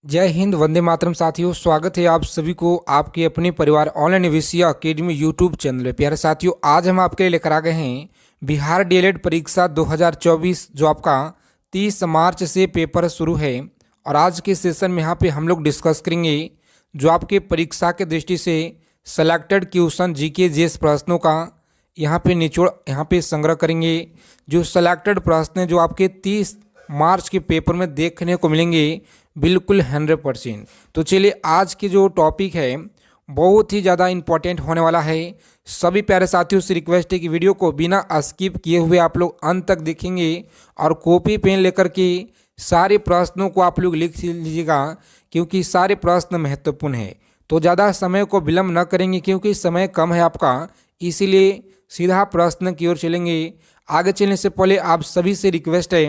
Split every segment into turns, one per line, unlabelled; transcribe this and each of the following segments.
जय हिंद, वंदे मातरम। साथियों, स्वागत है आप सभी को आपके अपने परिवार ऑनलाइन विषय अकेडमी यूट्यूब चैनल पे। प्यारे साथियों, आज हम आपके लिए लेकर आ गए हैं बिहार डीएलएड परीक्षा 2024 जो आपका 30 मार्च से पेपर शुरू है। और आज के सेशन में यहाँ पे हम लोग डिस्कस करेंगे जो आपके परीक्षा के दृष्टि से सेलेक्टेड क्वेश्चन जीके जीएस प्रश्नों का यहाँ पे निचोड़ यहाँ पे संग्रह करेंगे। जो सेलेक्टेड प्रश्न हैं जो आपके 30 मार्च के पेपर में देखने को मिलेंगे, बिल्कुल 100%। तो चलिए, आज की जो टॉपिक है बहुत ही ज़्यादा इम्पोर्टेंट होने वाला है। सभी प्यारे साथियों से रिक्वेस्ट है कि वीडियो को बिना स्किप किए हुए आप लोग अंत तक देखेंगे और कॉपी पेन लेकर के सारे प्रश्नों को आप लोग लिख लीजिएगा, क्योंकि सारे प्रश्न महत्वपूर्ण है। तो ज़्यादा समय को विलम्ब न करेंगे क्योंकि समय कम है आपका, इसीलिए सीधा प्रश्न की ओर चलेंगे। आगे चलने से पहले आप सभी से रिक्वेस्ट है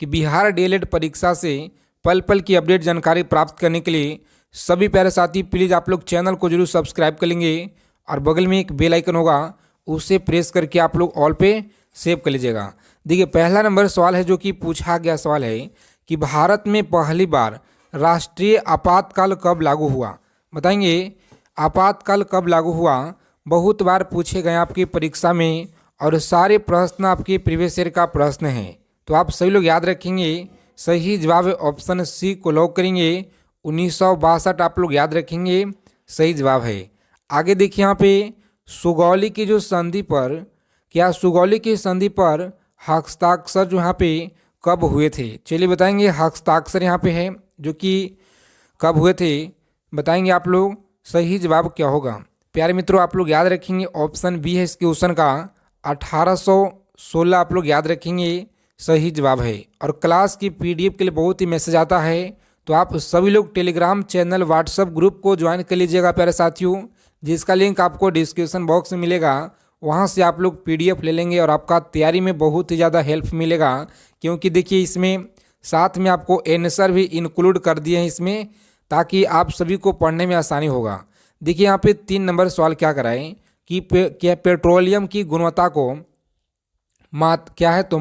कि बिहार डीएलएड परीक्षा से पल पल की अपडेट जानकारी प्राप्त करने के लिए सभी प्यारे साथी प्लीज़ आप लोग चैनल को जरूर सब्सक्राइब कर लेंगे और बगल में एक बेल आइकन होगा, उसे प्रेस करके आप लोग ऑल पे सेव कर लीजिएगा। देखिए, पहला नंबर सवाल है जो कि पूछा गया सवाल है कि भारत में पहली बार राष्ट्रीय आपातकाल कब लागू हुआ। बताएंगे आपातकाल कब लागू हुआ। बहुत बार पूछे गए आपकी परीक्षा में और सारे प्रश्न आपके प्रीवियस ईयर का प्रश्न है, तो आप सभी लोग याद रखेंगे। सही जवाब ऑप्शन सी को लॉक करेंगे। 1962 आप लोग याद रखेंगे, सही जवाब है। आगे देखिए, यहाँ पे सुगौली की जो संधि पर, क्या सुगौली की संधि पर हस्ताक्षर जो यहाँ पे कब हुए थे। चलिए बताएंगे, हस्ताक्षर यहाँ पे है जो कि कब हुए थे, बताएंगे आप लोग। सही जवाब क्या होगा प्यारे मित्रों, आप लोग याद रखेंगे ऑप्शन बी है इस क्वेश्चन का, 1816 आप लोग याद रखेंगे, सही जवाब है। और क्लास की पीडीएफ के लिए बहुत ही मैसेज आता है, तो आप सभी लोग टेलीग्राम चैनल व्हाट्सएप ग्रुप को ज्वाइन कर लीजिएगा प्यारे साथियों, जिसका लिंक आपको डिस्क्रिप्शन बॉक्स में मिलेगा। वहां से आप लोग पीडीएफ ले लेंगे और आपका तैयारी में बहुत ही ज़्यादा हेल्प मिलेगा। क्योंकि देखिए, इसमें साथ में आपको आंसर भी इंक्लूड कर दिए हैं इसमें, ताकि आप सभी को पढ़ने में आसानी होगा। देखिए, यहाँ पे 3 नंबर सवाल क्या कराएं कि क्या पेट्रोलियम की गुणवत्ता को क्या है, तो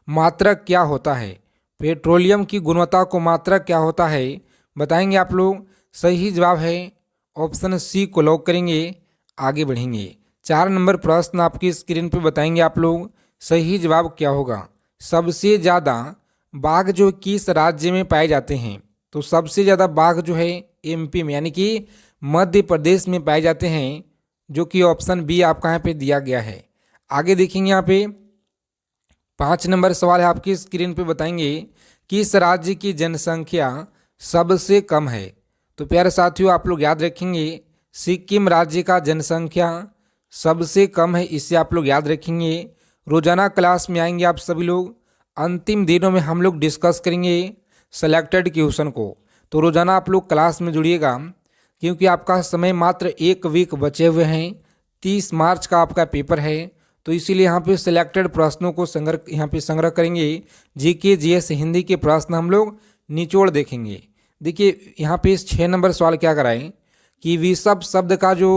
मात्रक क्या होता है। पेट्रोलियम की गुणवत्ता को मात्रक क्या होता है, बताएंगे आप लोग। सही जवाब है ऑप्शन सी को लॉक करेंगे। आगे बढ़ेंगे, 4 नंबर प्रश्न आपकी स्क्रीन पर बताएंगे आप लोग। सही जवाब क्या होगा। सबसे ज़्यादा बाघ जो किस राज्य में पाए जाते हैं, तो सबसे ज़्यादा बाघ जो है एमपी में यानी कि मध्य प्रदेश में पाए जाते हैं, जो कि ऑप्शन बी आपका यहाँ पे दिया गया है। आगे देखेंगे, यहाँ पे 5 नंबर सवाल है आपकी स्क्रीन पे, बताएंगे किस राज्य की जनसंख्या सबसे कम है। तो प्यारे साथियों, आप लोग याद रखेंगे सिक्किम राज्य का जनसंख्या सबसे कम है, इससे आप लोग याद रखेंगे। रोजाना क्लास में आएंगे आप सभी लोग, अंतिम दिनों में हम लोग डिस्कस करेंगे सेलेक्टेड क्वेश्चन को। तो रोजाना आप लोग क्लास में जुड़िएगा, क्योंकि आपका समय मात्र 1 वीक बचे हुए हैं। 30 मार्च का आपका पेपर है, तो इसीलिए यहाँ पे सिलेक्टेड प्रश्नों को संग्रह करेंगे। जीके जीएस हिंदी के प्रश्न हम लोग निचोड़ देखेंगे। देखिए, यहाँ पे 6 नंबर सवाल क्या कराएं कि विषभ शब्द का जो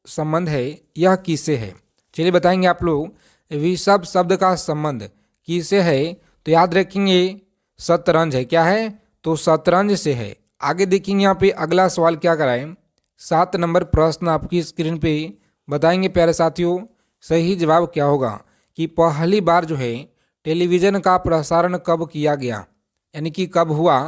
संबंध है यह किससे है। चलिए बताएंगे आप लोग, विषभ शब्द का संबंध किससे है, तो याद रखेंगे शतरंज है। क्या है, तो शतरंज से है। आगे देखेंगे, यहाँ पे अगला सवाल क्या कराएं। 7 नंबर प्रश्न आपकी स्क्रीन पे बताएंगे प्यारे साथियों। सही जवाब क्या होगा कि पहली बार जो है टेलीविज़न का प्रसारण कब किया गया, यानी कि कब हुआ।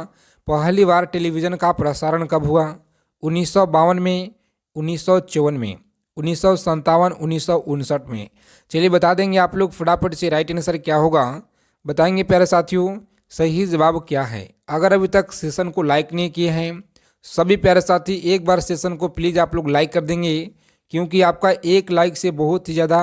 पहली बार टेलीविज़न का प्रसारण कब हुआ, 1952 में, 1954 में, 1957, 1959 में। चलिए बता देंगे आप लोग फटाफट से राइट आंसर क्या होगा, बताएंगे प्यारे साथियों। सही जवाब क्या है। अगर अभी तक सेशन को लाइक नहीं किए हैं सभी प्यारे साथी, एक बार सेशन को प्लीज़ आप लोग लाइक कर देंगे, क्योंकि आपका एक लाइक से बहुत ही ज़्यादा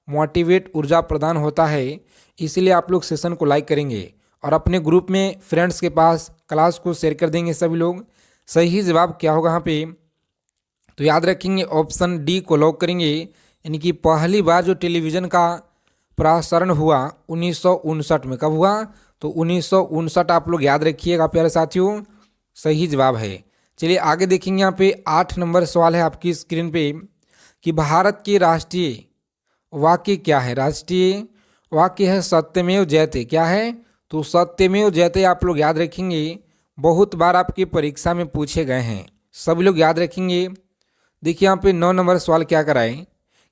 मोटिवेट ऊर्जा प्रदान होता है। इसलिए आप लोग सेशन को लाइक करेंगे और अपने ग्रुप में फ्रेंड्स के पास क्लास को शेयर कर देंगे सभी लोग। सही जवाब क्या होगा यहाँ पे, तो याद रखेंगे ऑप्शन डी को लॉक करेंगे, यानी कि पहली बार जो टेलीविज़न का प्रसारण हुआ 1959 में। कब हुआ, तो 1959 आप लोग याद रखिएगा प्यारे साथियों, सही जवाब है। चलिए आगे देखेंगे, यहाँ पे 8 नंबर सवाल है आपकी स्क्रीन पे कि भारत के राष्ट्रीय वाक्य क्या है। राष्ट्रीय वाक्य है सत्यमेव जयते। क्या है, तो सत्यमेव जयते आप लोग याद रखेंगे। बहुत बार आपकी परीक्षा में पूछे गए हैं, सभी लोग याद रखेंगे। देखिए यहाँ पे 9 नंबर सवाल क्या कराएं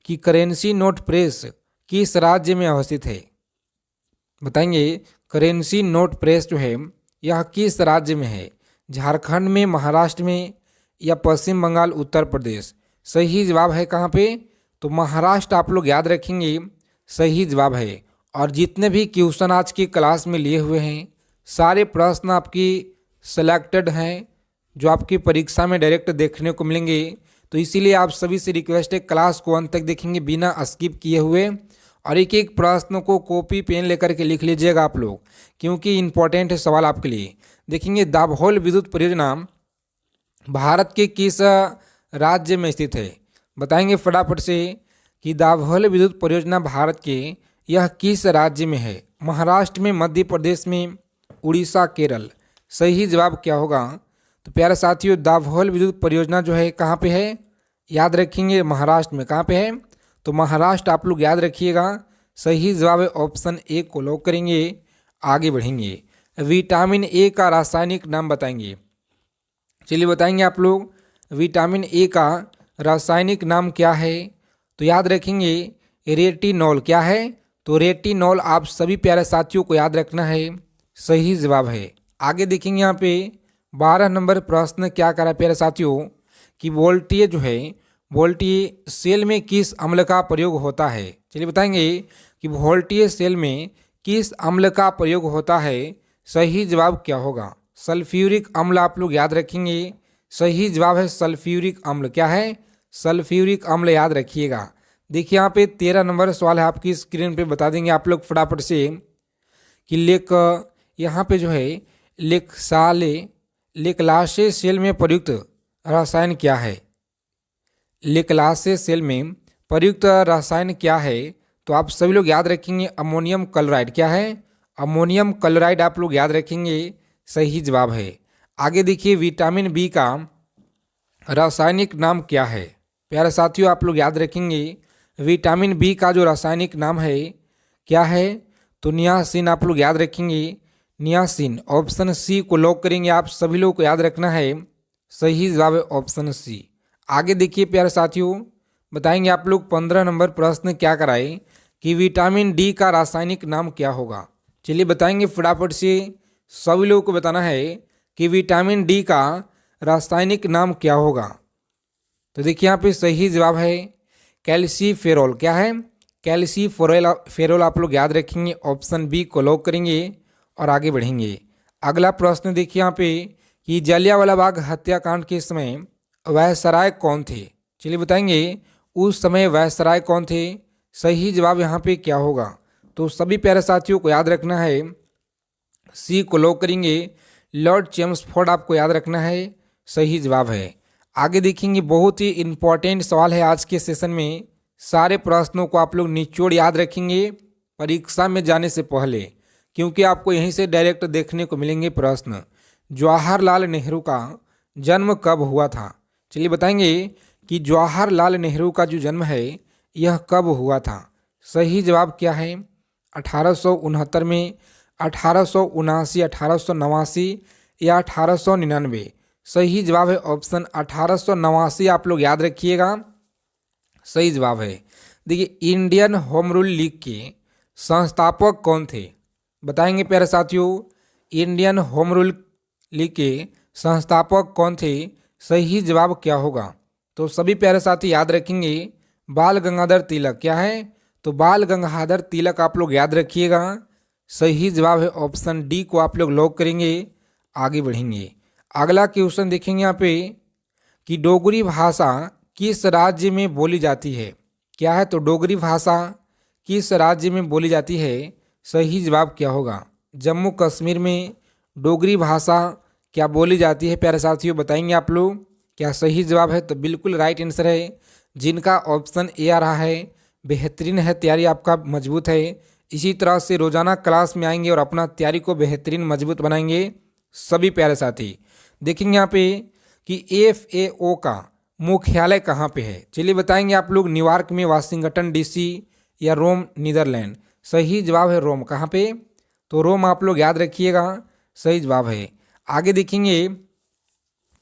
कि करेंसी नोट प्रेस किस राज्य में अवस्थित है। बताएंगे करेंसी नोट प्रेस जो है यह किस राज्य में है, झारखंड में, महाराष्ट्र में या पश्चिम बंगाल, उत्तर प्रदेश। सही जवाब है कहाँ पे, तो महाराष्ट्र आप लोग याद रखेंगे, सही जवाब है। और जितने भी क्वेश्चन आज की क्लास में लिए हुए हैं सारे प्रश्न आपकी सिलेक्टेड हैं जो आपकी परीक्षा में डायरेक्ट देखने को मिलेंगे। तो इसीलिए आप सभी से रिक्वेस्ट है क्लास को अंत तक देखेंगे बिना स्किप किए हुए, और एक एक प्रश्नों को कॉपी पेन लेकर के लिख लीजिएगा आप लोग, क्योंकि इंपॉर्टेंट है सवाल आपके लिए। देखेंगे दाभोल विद्युत परियोजना भारत के किस राज्य में स्थित है। बताएंगे फटाफट से कि दाभोल विद्युत परियोजना भारत के यह किस राज्य में है। महाराष्ट्र में, मध्य प्रदेश में, उड़ीसा, केरल। सही जवाब क्या होगा, तो प्यारे साथियों दाभोल विद्युत परियोजना जो है कहाँ पे है, याद रखेंगे महाराष्ट्र में। कहाँ पे है, तो महाराष्ट्र आप लोग याद रखिएगा। सही जवाब है ऑप्शन ए को लॉक करेंगे, आगे बढ़ेंगे। विटामिन ए का रासायनिक नाम बताएंगे। चलिए बताएंगे आप लोग विटामिन ए का रासायनिक नाम क्या है, तो याद रखेंगे रेटिनॉल। क्या है, तो रेटिनॉल आप सभी प्यारे साथियों को याद रखना है, सही जवाब है। आगे देखेंगे यहाँ पे 12 नंबर प्रश्न क्या करा प्यारे साथियों कि वोल्टेज जो है वोल्टेज सेल में किस अम्ल का प्रयोग होता है। चलिए बताएंगे कि वोल्टेज सेल में किस अम्ल का प्रयोग होता है। सही जवाब क्या होगा, सल्फ्यूरिक अम्ल आप लोग याद रखेंगे। सही जवाब है सल्फ्यूरिक अम्ल। क्या है, सल्फ्यूरिक अम्ल याद रखिएगा। देखिए यहाँ पे 13 नंबर सवाल है आपकी स्क्रीन पे बता देंगे आप लोग फटाफट से कि यहाँ पे जो है लेक्लासे सेल में प्रयुक्त रसायन क्या है। लेक्लासे सेल में प्रयुक्त रसायन क्या है, तो आप सभी लोग याद रखेंगे अमोनियम क्लोराइड। क्या है, अमोनियम क्लोराइड आप लोग याद रखेंगे, सही जवाब है। आगे देखिए विटामिन बी का रासायनिक नाम क्या है। प्यारे साथियों आप लोग याद रखेंगे विटामिन बी का जो रासायनिक नाम है क्या है, तो नियासिन आप लोग याद रखेंगे, नियासिन। ऑप्शन सी को लॉक करेंगे, आप सभी लोगों को याद रखना है, सही जवाब है ऑप्शन सी। आगे देखिए प्यारे साथियों बताएंगे आप लोग 15 नंबर प्रश्न क्या कराए कि विटामिन डी का रासायनिक नाम क्या होगा। चलिए बताएंगे फटाफट से, सभी लोगों को बताना है कि विटामिन डी का रासायनिक नाम क्या होगा। तो देखिए यहाँ पे सही जवाब है कैल्सीफेरॉल। क्या है, कैल्सीफेरॉल आप लोग याद रखेंगे, ऑप्शन बी को लॉक करेंगे और आगे बढ़ेंगे। अगला प्रश्न देखिए यहाँ पे कि जलियांवाला बाग हत्याकांड के समय वायसराय कौन थे। चलिए बताएंगे उस समय वायसराय कौन थे। सही जवाब यहाँ पे क्या होगा, तो सभी प्यारे साथियों को याद रखना है, सी को लॉक करेंगे, लॉर्ड चेम्सफोर्ड आपको याद रखना है, सही जवाब है। आगे देखेंगे बहुत ही इंपॉर्टेंट सवाल है आज के सेशन में, सारे प्रश्नों को आप लोग निचोड़ याद रखेंगे परीक्षा में जाने से पहले, क्योंकि आपको यहीं से डायरेक्ट देखने को मिलेंगे प्रश्न। जवाहरलाल नेहरू का जन्म कब हुआ था। चलिए बताएंगे कि जवाहरलाल नेहरू का जो जन्म है यह कब हुआ था। सही जवाब क्या है, 1869 में, 1879, 1889 या 1899। सही जवाब है ऑप्शन 1889 आप लोग याद रखिएगा, सही जवाब है। देखिए इंडियन होम रूल लीग के संस्थापक कौन थे। बताएंगे प्यारे साथियों इंडियन होम रूल लीग के संस्थापक कौन थे। सही जवाब क्या होगा, तो सभी प्यारे साथी याद रखेंगे बाल गंगाधर तिलक। क्या है, तो बाल गंगाधर तिलक आप लोग याद रखिएगा, सही जवाब है ऑप्शन डी को आप लोग लॉक करेंगे, आगे बढ़ेंगे। अगला क्वेश्चन देखेंगे यहाँ पे कि डोगरी भाषा किस राज्य में बोली जाती है। क्या है, तो डोगरी भाषा किस राज्य में बोली जाती है। सही जवाब क्या होगा, जम्मू कश्मीर में डोगरी भाषा क्या बोली जाती है। प्यारे साथियों बताएंगे आप लोग क्या सही जवाब है, तो बिल्कुल राइट आंसर है जिनका ऑप्शन ए आ रहा है। बेहतरीन है, तैयारी आपका मजबूत है। इसी तरह से रोजाना क्लास में आएंगे और अपना तैयारी को बेहतरीन मजबूत बनाएंगे सभी प्यारे साथी। देखेंगे यहाँ पे कि FAO का मुख्यालय कहाँ पे है। चलिए बताएंगे आप लोग न्यूयॉर्क में, वाशिंगटन DC या रोम नीदरलैंड। सही जवाब है रोम। कहाँ पे, तो रोम आप लोग याद रखिएगा, सही जवाब है। आगे देखेंगे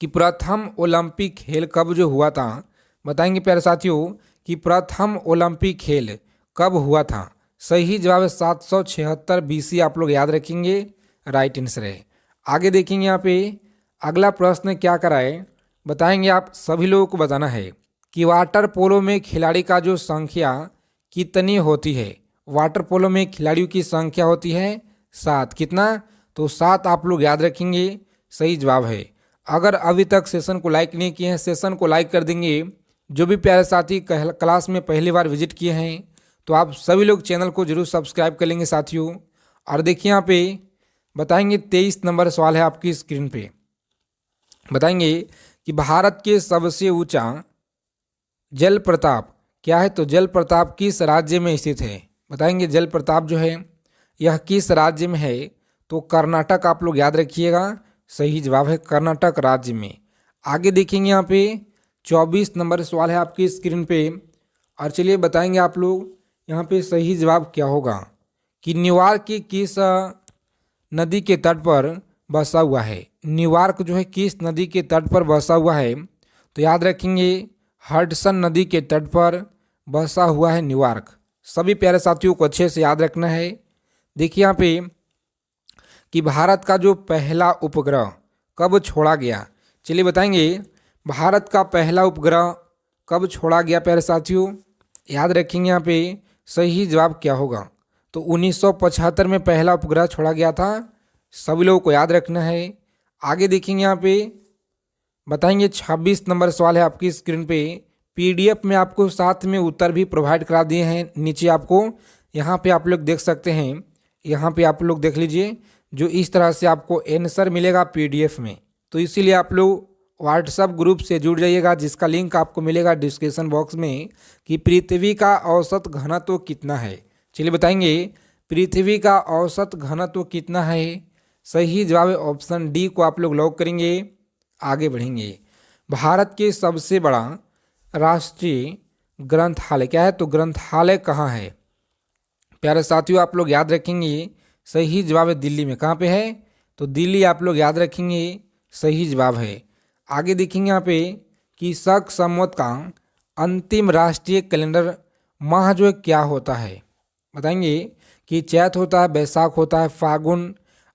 कि प्रथम ओलंपिक खेल कब जो हुआ था। बताएंगे प्यारे साथियों कि प्रथम ओलंपिक खेल कब हुआ था। सही जवाब है 776 BC, आप लोग याद रखेंगे, राइट आंसर है। आगे देखेंगे यहाँ पे अगला प्रश्न क्या कराए, बताएंगे आप सभी लोगों को बताना है कि वाटर पोलो में खिलाड़ी का जो संख्या कितनी होती है। वाटर पोलो में खिलाड़ियों की संख्या होती है 7, कितना, तो 7 आप लोग याद रखेंगे, सही जवाब है। अगर अभी तक सेशन को लाइक नहीं किए हैं, सेशन को लाइक कर देंगे। जो भी प्यारे साथी क्लास में पहली बार विजिट किए हैं तो आप सभी लोग चैनल को जरूर सब्सक्राइब कर लेंगे साथियों। और देखिए यहाँ पे बताएंगे 23 नंबर सवाल है आपकी स्क्रीन पे। बताएंगे कि भारत के सबसे ऊंचा जल प्रताप क्या है, तो जल प्रताप किस राज्य में स्थित है। बताएंगे जल प्रताप जो है यह किस राज्य में है, तो कर्नाटक, आप लोग याद रखिएगा, सही जवाब है कर्नाटक राज्य में। आगे देखेंगे यहाँ पे 24 नंबर सवाल है आपकी स्क्रीन पे। और चलिए बताएंगे आप लोग यहाँ पे सही जवाब क्या होगा कि न्यूयॉर्क की किस नदी के तट पर बसा हुआ है। न्यूयॉर्क जो है किस नदी के तट पर बसा हुआ है, तो याद रखेंगे हडसन नदी के तट पर बसा हुआ है न्यूयॉर्क। सभी प्यारे साथियों को अच्छे से याद रखना है। देखिए यहाँ पे कि भारत का जो पहला उपग्रह कब छोड़ा गया। चलिए बताएंगे भारत का पहला उपग्रह कब छोड़ा गया प्यारे साथियों, याद रखेंगे यहाँ पे सही जवाब क्या होगा, तो 1975 में पहला उपग्रह छोड़ा गया था, सभी लोगों को याद रखना है। आगे देखेंगे यहाँ पे बताएंगे 26 नंबर सवाल है आपकी स्क्रीन पे। PDF में आपको साथ में उत्तर भी प्रोवाइड करा दिए हैं, नीचे आपको यहाँ पे आप लोग देख सकते हैं। यहाँ पे आप लोग देख लीजिए जो इस तरह से आपको आंसर मिलेगा PDF में। तो इसीलिए आप लोग व्हाट्सएप ग्रुप से जुड़ जाइएगा, जिसका लिंक आपको मिलेगा डिस्क्रिप्शन बॉक्स में। कि पृथ्वी का औसत घनत्व कितना है। चलिए बताएंगे पृथ्वी का औसत घनत्व कितना है। सही जवाब है ऑप्शन डी को आप लोग लॉक करेंगे। आगे बढ़ेंगे भारत के सबसे बड़ा राष्ट्रीय ग्रंथालय क्या है, तो ग्रंथालय कहाँ है। प्यारे साथियों आप लोग याद रखेंगे सही जवाब है दिल्ली में। कहाँ पे है, तो दिल्ली आप लोग याद रखेंगे, सही जवाब है। आगे देखेंगे यहाँ पे कि शक संवत का अंतिम राष्ट्रीय कैलेंडर माह जो है क्या होता है। बताएंगे कि चैत होता है, बैसाख होता है, फागुन,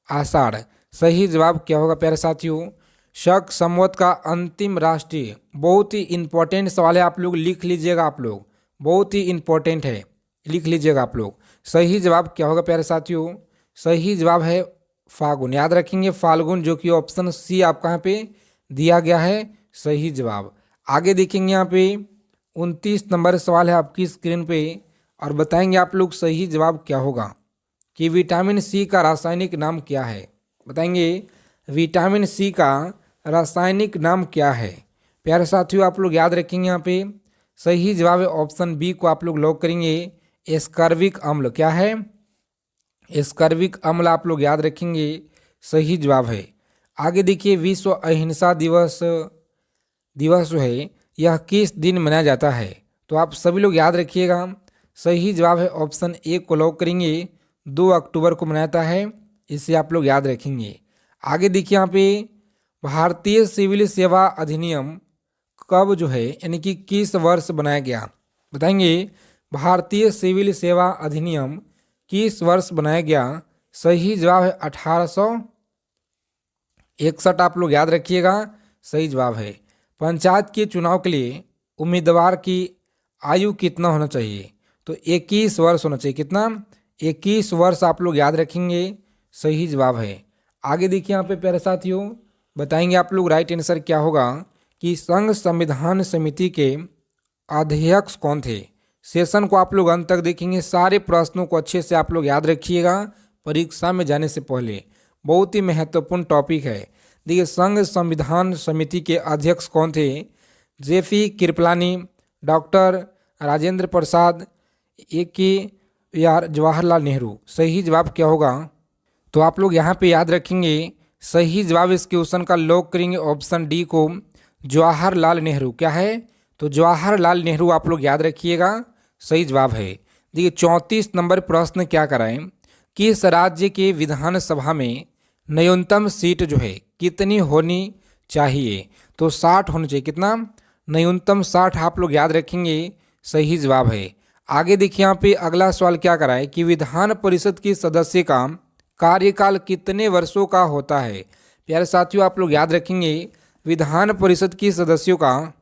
आषाढ़। सही जवाब क्या होगा प्यारे साथियों, शक संवत का अंतिम राष्ट्रीय। बहुत ही इंपॉर्टेंट सवाल है, आप लोग लिख लीजिएगा, आप लोग बहुत ही इंपॉर्टेंट है, लिख लीजिएगा आप लोग। सही जवाब क्या होगा प्यारे साथियों, सही जवाब है फागुन, याद रखेंगे फाल्गुन, जो कि ऑप्शन सी आपका यहाँ पे दिया गया है, सही जवाब। आगे देखेंगे यहाँ पे 29 नंबर सवाल है आपकी स्क्रीन पे। और बताएंगे आप लोग सही जवाब क्या होगा कि विटामिन सी का रासायनिक नाम क्या है। बताएंगे विटामिन सी का रासायनिक नाम क्या है। प्यारे साथियों आप लोग याद रखेंगे यहाँ पे सही जवाब है ऑप्शन बी को आप लोग लॉक करेंगे, एस्कर्बिक अम्ल। क्या है, एस्कर्बिक अम्ल आप लोग याद रखेंगे, सही जवाब है। आगे देखिए विश्व अहिंसा दिवस जो है यह किस दिन मनाया जाता है, तो आप सभी लोग याद रखिएगा, सही जवाब है ऑप्शन ए को लॉक करेंगे, 2 अक्टूबर को मनाया जाता है, इसे आप लोग याद रखेंगे। आगे देखिए यहाँ पे भारतीय सिविल सेवा अधिनियम कब जो है यानी कि किस वर्ष बनाया गया। बताएंगे भारतीय सिविल सेवा अधिनियम किस वर्ष बनाया गया। सही जवाब है 1861, आप लोग याद रखिएगा, सही जवाब है। पंचायत के चुनाव के लिए उम्मीदवार की आयु कितना होना चाहिए, तो 21 वर्ष होना चाहिए। कितना, 21 वर्ष आप लोग याद रखेंगे, सही जवाब है। आगे देखिए यहाँ पे प्यारे साथियों बताएंगे आप लोग राइट आंसर क्या होगा कि संघ संविधान समिति के अध्यक्ष कौन थे। सेशन को आप लोग अंत तक देखेंगे, सारे प्रश्नों को अच्छे से आप लोग याद रखिएगा परीक्षा में जाने से पहले, बहुत ही महत्वपूर्ण टॉपिक है। देखिए संघ संविधान समिति के अध्यक्ष कौन थे, JP Kripalani, doctor Rajendra Prasad, AKR Jawaharlal Nehru. सही जवाब क्या होगा, तो आप लोग यहाँ पे याद रखेंगे, सही जवाब इस क्वेश्चन का लॉक करेंगे ऑप्शन डी को, जवाहरलाल नेहरू। क्या है, तो जवाहरलाल नेहरू आप लोग याद रखिएगा, सही जवाब है। देखिए 34 नंबर प्रश्न क्या कराएं, किस राज्य के विधानसभा में न्यूनतम सीट जो है कितनी होनी चाहिए? तो 60 होनी चाहिए। कितना? न्यूनतम 60 आप लोग याद रखेंगे, सही जवाब है। आगे देखिए यहाँ पे अगला सवाल क्या करा है कि विधान परिषद की सदस्य का कार्यकाल कितने वर्षों का होता है? प्यारे साथियों, आप लोग याद रखेंगे विधान परिषद की सदस्यों का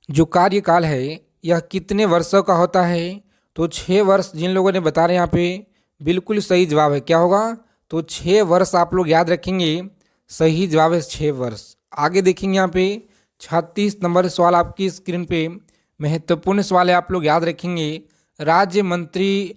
जो कार्यकाल है यह कितने वर्षों का होता है? तो 6 वर्ष। जिन लोगों ने बता रहे हैं यहाँ पे बिल्कुल सही जवाब है। क्या होगा? तो 6 वर्ष आप लोग याद रखेंगे, सही जवाब है 6 वर्ष। आगे देखेंगे यहाँ पे 36 नंबर सवाल आपकी स्क्रीन पे महत्वपूर्ण सवाल है, आप लोग याद रखेंगे। राज्य मंत्री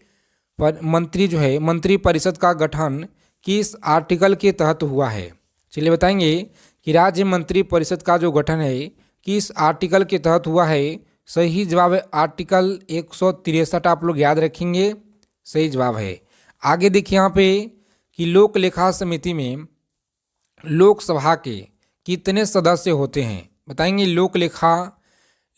जो है मंत्री परिषद का गठन किस आर्टिकल के तहत हुआ है? चलिए बताएंगे कि राज्य मंत्री परिषद का जो गठन है किस आर्टिकल के तहत हुआ है? सही जवाब है आर्टिकल 163, आप लोग याद रखेंगे, सही जवाब है। आगे देखिए यहाँ पे कि लोक लेखा समिति में लोकसभा के कितने सदस्य होते हैं? बताएंगे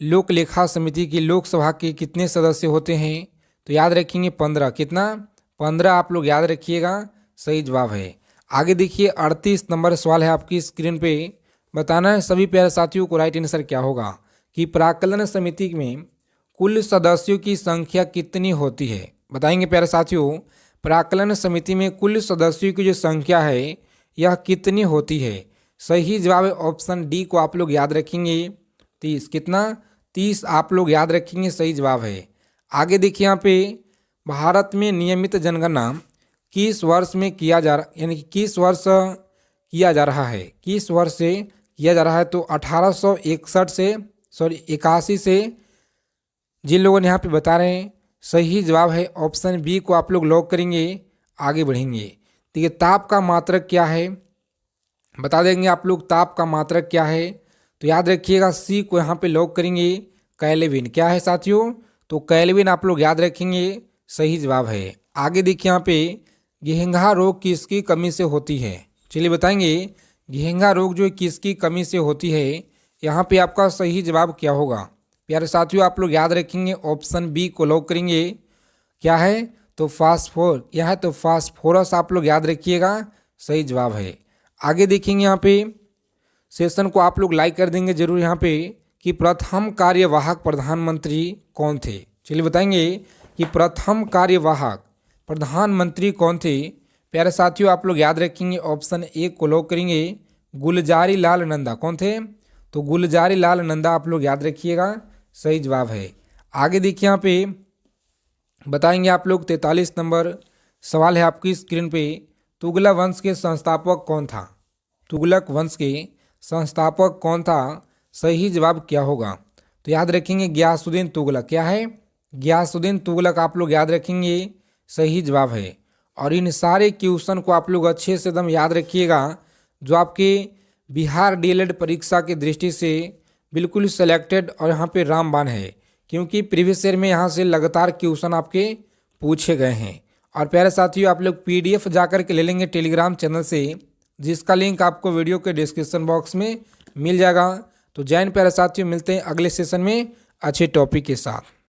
लोक लेखा समिति की लोकसभा के कितने सदस्य होते हैं? तो याद रखेंगे 15। कितना? 15 आप लोग याद रखिएगा, सही जवाब है। आगे देखिए 38 नंबर सवाल है आपकी स्क्रीन पे। बताना है सभी प्यारे साथियों को राइट आंसर क्या होगा कि प्राक्कलन समिति में कुल सदस्यों की संख्या कितनी होती है? बताएंगे प्यारे साथियों, प्राक्कलन समिति में कुल सदस्यों की जो संख्या है यह कितनी होती है? सही जवाब है ऑप्शन डी को आप लोग याद रखेंगे 30। कितना? 30 आप लोग याद रखेंगे, सही जवाब है। आगे देखिए यहाँ पे भारत में नियमित जनगणना किस वर्ष में किया जा रहा, यानी कि किस वर्ष किया जा रहा है? किस वर्ष से किया जा रहा है? तो 81 से जिन लोगों ने यहाँ पे बता रहे हैं सही जवाब है ऑप्शन बी को आप लोग लॉक करेंगे। आगे बढ़ेंगे। देखिए ताप का मात्रक क्या है? बता देंगे आप लोग ताप का मात्रक क्या है? तो याद रखिएगा सी को यहाँ पे लॉक करेंगे, केल्विन। क्या है साथियों? तो केल्विन आप लोग याद रखेंगे, सही जवाब है। आगे देखिए यहाँ पे घेंघा रोग किसकी कमी से होती है? चलिए बताएंगे घेंघा रोग जो किसकी कमी से होती है? यहाँ पे आपका सही जवाब क्या होगा? प्यारे साथियों आप लोग याद रखेंगे ऑप्शन बी को लॉक करेंगे। क्या है? तो फास्फोर। यह है तो फास्फोरस आप लोग याद रखिएगा, सही जवाब है। आगे देखेंगे यहाँ पे सेशन को आप लोग लाइक कर देंगे जरूर यहाँ पे कि प्रथम कार्यवाहक प्रधानमंत्री कौन थे? चलिए बताएंगे कि प्रथम कार्यवाहक प्रधानमंत्री कौन थे? प्यारे साथियों आप लोग याद रखेंगे ऑप्शन ए को लॉक करेंगे, गुलजारी लाल नंदा। कौन थे? तो गुलजारी लाल नंदा आप लोग याद रखिएगा, सही जवाब है। आगे देखिए यहाँ पे बताएंगे आप लोग 43 नंबर सवाल है आपकी स्क्रीन पे, तुगलक वंश के संस्थापक कौन था? तुगलक वंश के संस्थापक कौन था? सही जवाब क्या होगा? तो याद रखेंगे गियासुद्दीन तुगलक। क्या है? गियासुद्दीन तुगलक आप लोग याद रखेंगे, सही जवाब है। और इन सारे क्वेश्चन को आप लोग अच्छे से एकदम याद रखिएगा जो आपके बिहार डीएलएड परीक्षा की दृष्टि से बिल्कुल सिलेक्टेड और यहाँ पे रामबाण है, क्योंकि प्रीवियस ईयर में यहाँ से लगातार क्वेश्चन आपके पूछे गए हैं। और प्यारे साथियों आप लोग पीडीएफ जाकर के ले लेंगे टेलीग्राम चैनल से, जिसका लिंक आपको वीडियो के डिस्क्रिप्शन बॉक्स में मिल जाएगा। तो जैन प्यारे साथियों मिलते हैं अगले सेशन में अच्छे टॉपिक के साथ।